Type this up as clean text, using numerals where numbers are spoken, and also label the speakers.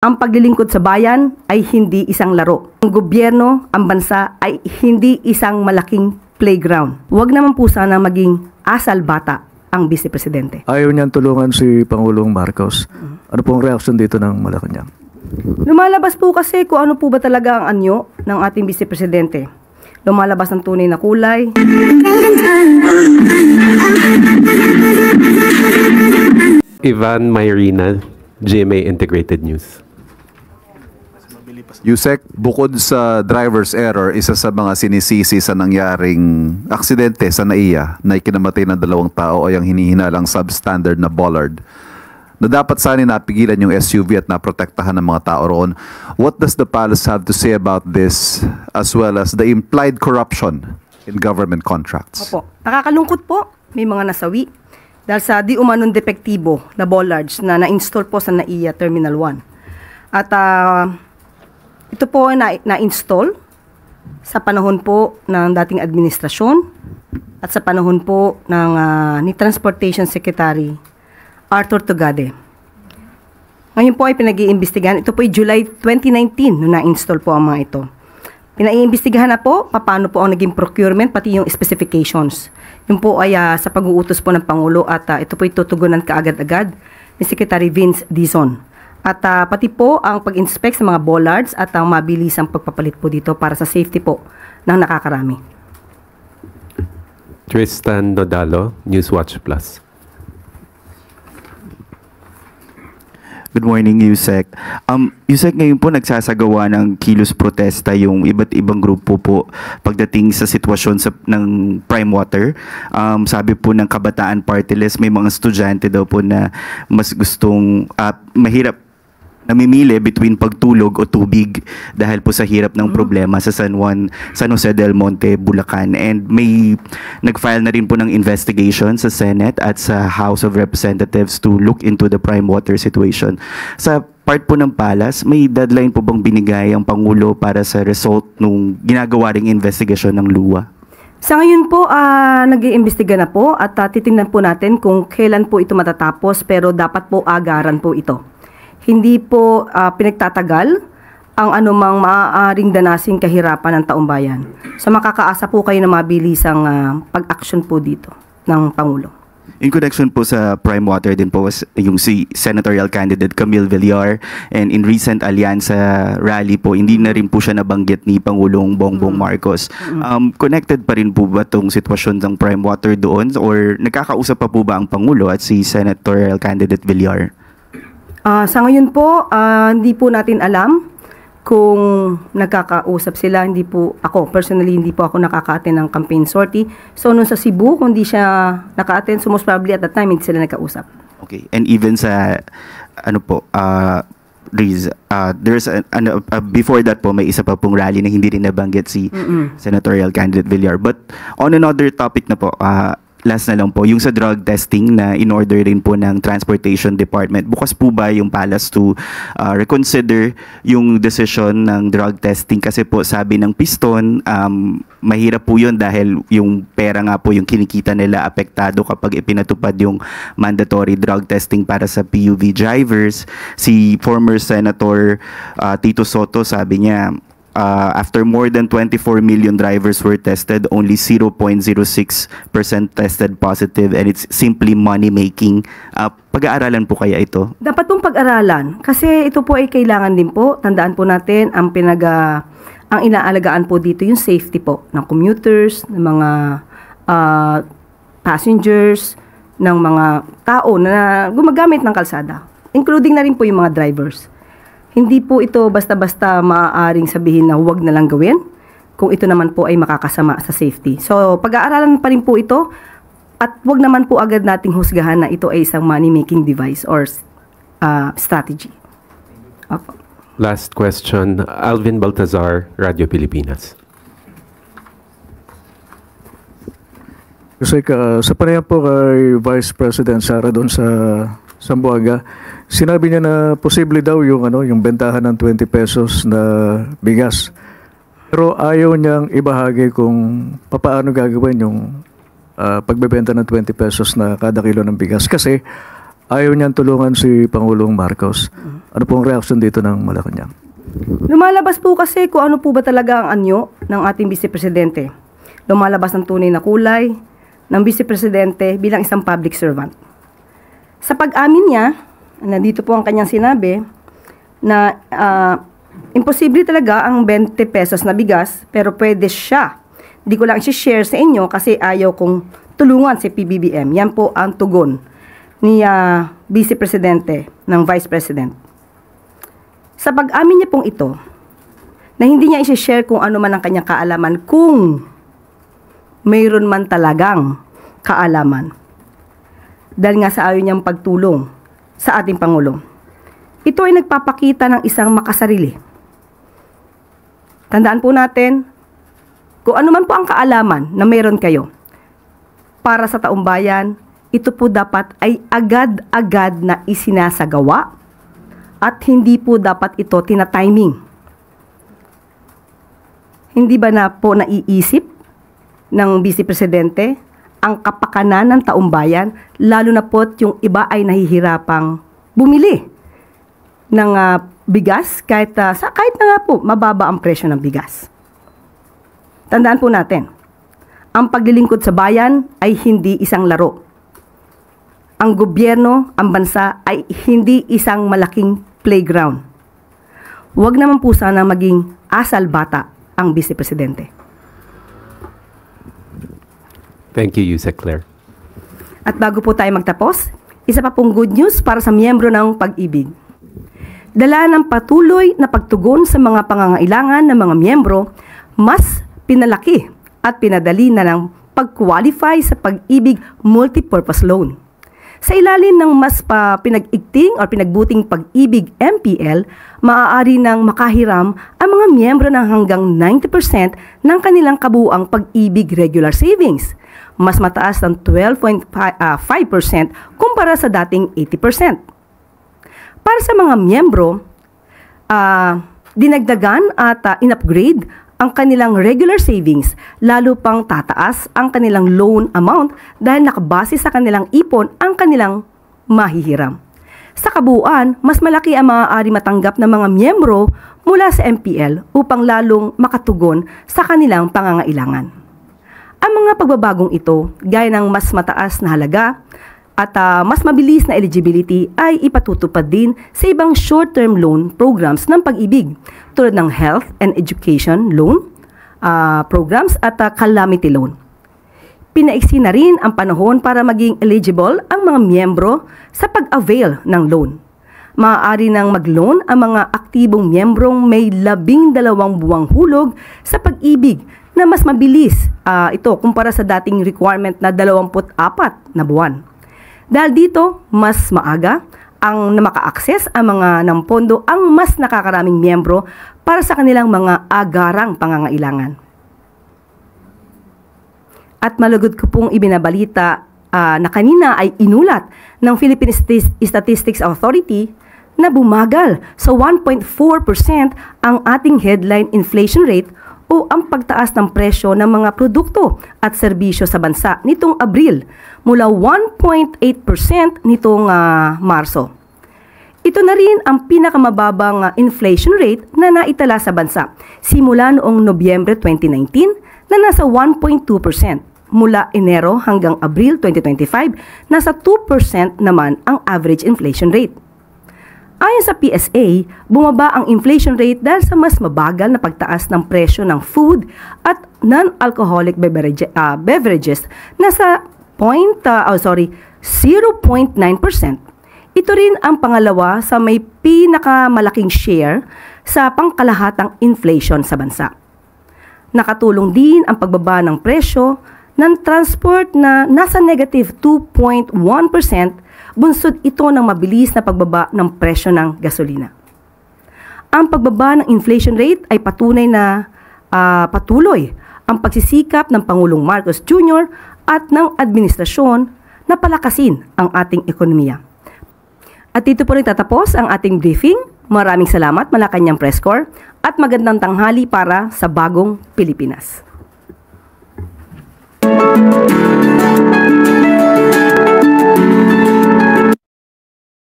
Speaker 1: Ang paglilingkod sa bayan ay hindi isang laro. Ang gobyerno, ang bansa ay hindi isang malaking playground. Huwag naman po sana maging asal bata ang Vice Presidente.
Speaker 2: Ayaw niyang tulungan si Pangulong Marcos. Ano pong reaksyon dito ng Malacanang?
Speaker 1: Lumalabas po kasi kung ano po ba talaga ang anyo ng ating Vice Presidente. Lumalabas ang tunay na kulay.
Speaker 3: Ivan Mayrina, GMA Integrated News.
Speaker 4: Yusek, bukod sa driver's error, isa sa mga sinisisi sa nangyaring aksidente sa NAIA na ikinamatay ng 2 tao ay ang hinihinalang substandard na bollard na dapat sana napigilan yung SUV at naprotektahan ng mga tao roon. What does the palace have to say about this as well as the implied corruption in government contracts?
Speaker 1: Opo. Nakakalungkot po, may mga nasawi dahil sa di umanong depektibo na bollards na na-install po sa NAIA Terminal 1. At ito po na-install sa panahon po ng dating administrasyon at sa panahon po ng ni Transportation Secretary Arthur Tugade. Ngayon po ay pinag-iimbestigahan. Ito po ay July 2019 nung na-install po ang mga ito. Pinag-iimbestigahan na po paano po ang naging procurement pati yung specifications. Yun po ay sa pag-uutos po ng Pangulo at ito po ay tutugunan kaagad-agad ni Secretary Vince Dizon. At pati po ang pag-inspect sa mga bollards at ang mabilisang pagpapalit po dito para sa safety po ng nakakarami.
Speaker 3: Tristan Nodalo, Newswatch Plus.
Speaker 5: Good morning, Yusek. Yusek, ngayon po nagsasagawa ng kilos protesta yung iba't ibang grupo po pagdating sa sitwasyon ng prime water. Sabi po ng Kabataan Party List, may mga estudyante daw po na mas gustong mahirap namimili between pagtulog o tubig dahil po sa hirap ng problema sa San Jose del Monte, Bulacan. And may nag-file na rin po ng investigation sa Senate at sa House of Representatives to look into the prime water situation. Sa part po ng Palace, may deadline po bang binigay ang Pangulo para sa result nung ginagawa ring investigation ng LUA?
Speaker 1: Sa ngayon po, nag-iimbestiga na po at titingnan po natin kung kailan po ito matatapos pero dapat po agaran po ito. Hindi po pinagtatagal ang anumang maaaring danasing kahirapan ng taong bayan. So makakaasa po kayo na mabilisang pag-action po dito ng Pangulo.
Speaker 5: In connection po sa prime water din po was yung si senatorial candidate Camille Villar, and in recent Alyansa rally po, hindi na rin po siya nabanggit ni Pangulong Bongbong Marcos. Connected pa rin po ba itong sitwasyon ng prime water doon or nagkakausap pa po ba ang Pangulo at si senatorial candidate Villar?
Speaker 1: Sa ngayon po, hindi po natin alam kung nagkakausap sila. Hindi po ako, personally, hindi po ako nakaka-attend ng campaign sortie. So, nung sa Cebu, kung hindi siya naka-attend, so most probably at that time, hindi sila nagkausap.
Speaker 5: Okay. And even sa, Riz, before that po, may isa pa pong rally na hindi rin nabanggit si senatorial candidate Villar. But on another topic na po, last na lang po, yung sa drug testing na in-order rin po ng Transportation Department. Bukas po ba yung Palace to reconsider yung decision ng drug testing? Kasi po sabi ng Piston, mahirap po yun dahil yung pera nga po yung kinikita nila apektado kapag ipinatupad yung mandatory drug testing para sa PUV drivers. Si former Senator Tito Soto, sabi niya, after more than 24 million drivers were tested, only 0.06% tested positive, and it's simply money-making. Pag-aaralan po kaya ito?
Speaker 1: Dapat pong pag-aralan kasi ito po ay kailangan din po. Tandaan po natin ang inaalagaan po dito yung safety po ng commuters, ng mga passengers, ng mga tao na gumagamit ng kalsada, including na rin po yung mga drivers. Hindi po ito basta-basta maaaring sabihin na huwag na lang gawin kung ito naman po ay makakasama sa safety. So, pag-aaralan pa rin po ito at huwag naman po agad nating husgahan na ito ay isang money-making device or strategy. Okay.
Speaker 3: Last question, Alvin Baltazar, Radio Pilipinas.
Speaker 2: Kasi sa panayam po kay Vice President Sara doon sa Zamboanga, sinabi niya na posible daw yung bentahan ng 20 pesos na bigas. Pero ayaw niyang ibahagi kung paano gagawin yung pagbebenta ng 20 pesos na kada kilo ng bigas. Kasi ayaw niyang tulungan si Pangulong Marcos. Ano pong reaction dito ng Malacanang?
Speaker 1: Lumalabas po kasi kung ano po ba talaga ang anyo ng ating Vice Presidente. Lumalabas ang tunay na kulay ng Vice Presidente bilang isang public servant. Sa pag-amin niya, nandito po ang kanyang sinabi, na imposible talaga ang 20 pesos na bigas, pero pwede siya. Di ko lang i-share sa inyo kasi ayaw kong tulungan si PBBM. Yan po ang tugon ni Vice Presidente ng Vice President. Sa pag-amin niya pong ito, na hindi niya i-share kung ano man ang kanyang kaalaman, kung mayroon man talagang kaalaman. Dahil nga sa ayaw niyang pagtulong sa ating Pangulo. Ito ay nagpapakita ng isang makasarili. Tandaan po natin, kung ano man po ang kaalaman na mayroon kayo, para sa taong bayan, ito po dapat ay agad-agad na isinasagawa at hindi po dapat ito tina-timing. Hindi ba na po naiisip ng Vice Presidente ang kapakanan ng taong bayan, lalo na po yung iba ay nahihirapang bumili ng bigas kahit na nga po mababa ang presyo ng bigas. Tandaan po natin, ang paglilingkod sa bayan ay hindi isang laro. Ang gobyerno, ang bansa ay hindi isang malaking playground. Huwag naman po sana maging asal bata ang Vice Presidente.
Speaker 3: Thank you, Yusek Claire.
Speaker 1: At bago po tayo magtapos, isa pa pong good news para sa miyembro ng Pag-ibig. Dala ng patuloy na pagtugon sa mga pangangailangan ng mga miyembro, mas pinalaki at pinadali na ng pag-qualify sa Pag-ibig Multipurpose Loan. Sa ilalim ng mas pinag-igting o pinagbuting Pag-ibig MPL, maaari nang makahiram ang mga miyembro ng hanggang 90% ng kanilang kabuuang Pag-ibig regular savings. Mas mataas ng 12.5% kumpara sa dating 80%. Para sa mga miyembro, dinagdagan at in-upgrade ang kanilang regular savings, lalo pang tataas ang kanilang loan amount dahil nakabase sa kanilang ipon ang kanilang mahihiram. Sa kabuuan, mas malaki ang maaari matanggap ng mga miyembro mula sa MPL upang lalong makatugon sa kanilang pangangailangan. Ang mga pagbabagong ito, gaya ng mas mataas na halaga at mas mabilis na eligibility ay ipatutupad din sa ibang short-term loan programs ng Pag-ibig tulad ng health and education loan programs at calamity loan. Pinaiksi na rin ang panahon para maging eligible ang mga miyembro sa pag-avail ng loan. Maaari nang mag-loan ang mga aktibong miyembrong may 12 buwang hulog sa Pag-ibig na mas mabilis ito kumpara sa dating requirement na 24 na buwan. Dahil dito, mas maaga ang maka-access ang mga ng pondo ang mas nakakaraming miyembro para sa kanilang mga agarang pangangailangan. At malugod ko pong ibinabalita na kanina ay inulat ng Philippine Statistics Authority na bumagal sa 1.4% ang ating headline inflation rate o ang pagtaas ng presyo ng mga produkto at serbisyo sa bansa nitong Abril mula 1.8% nitong Marso. Ito na rin ang pinakamababang inflation rate na naitala sa bansa simula noong Nobyembre 2019 na nasa 1.2%. Mula Enero hanggang Abril 2025, nasa 2% naman ang average inflation rate. Ayon sa PSA, bumaba ang inflation rate dahil sa mas mabagal na pagtaas ng presyo ng food at non-alcoholic beverages na sa 0.9%. Ito rin ang pangalawa sa may pinakamalaking share sa pangkalahatang inflation sa bansa. Nakatulong din ang pagbaba ng presyo ng transport na nasa negative 2.1%. Bunsod ito ng mabilis na pagbaba ng presyo ng gasolina. Ang pagbaba ng inflation rate ay patunay na patuloy ang pagsisikap ng Pangulong Marcos Jr. at ng administrasyon na palakasin ang ating ekonomiya. At dito po rin tatapos ang ating briefing. Maraming salamat Malacanang Press Corps at magandang tanghali para sa bagong Pilipinas.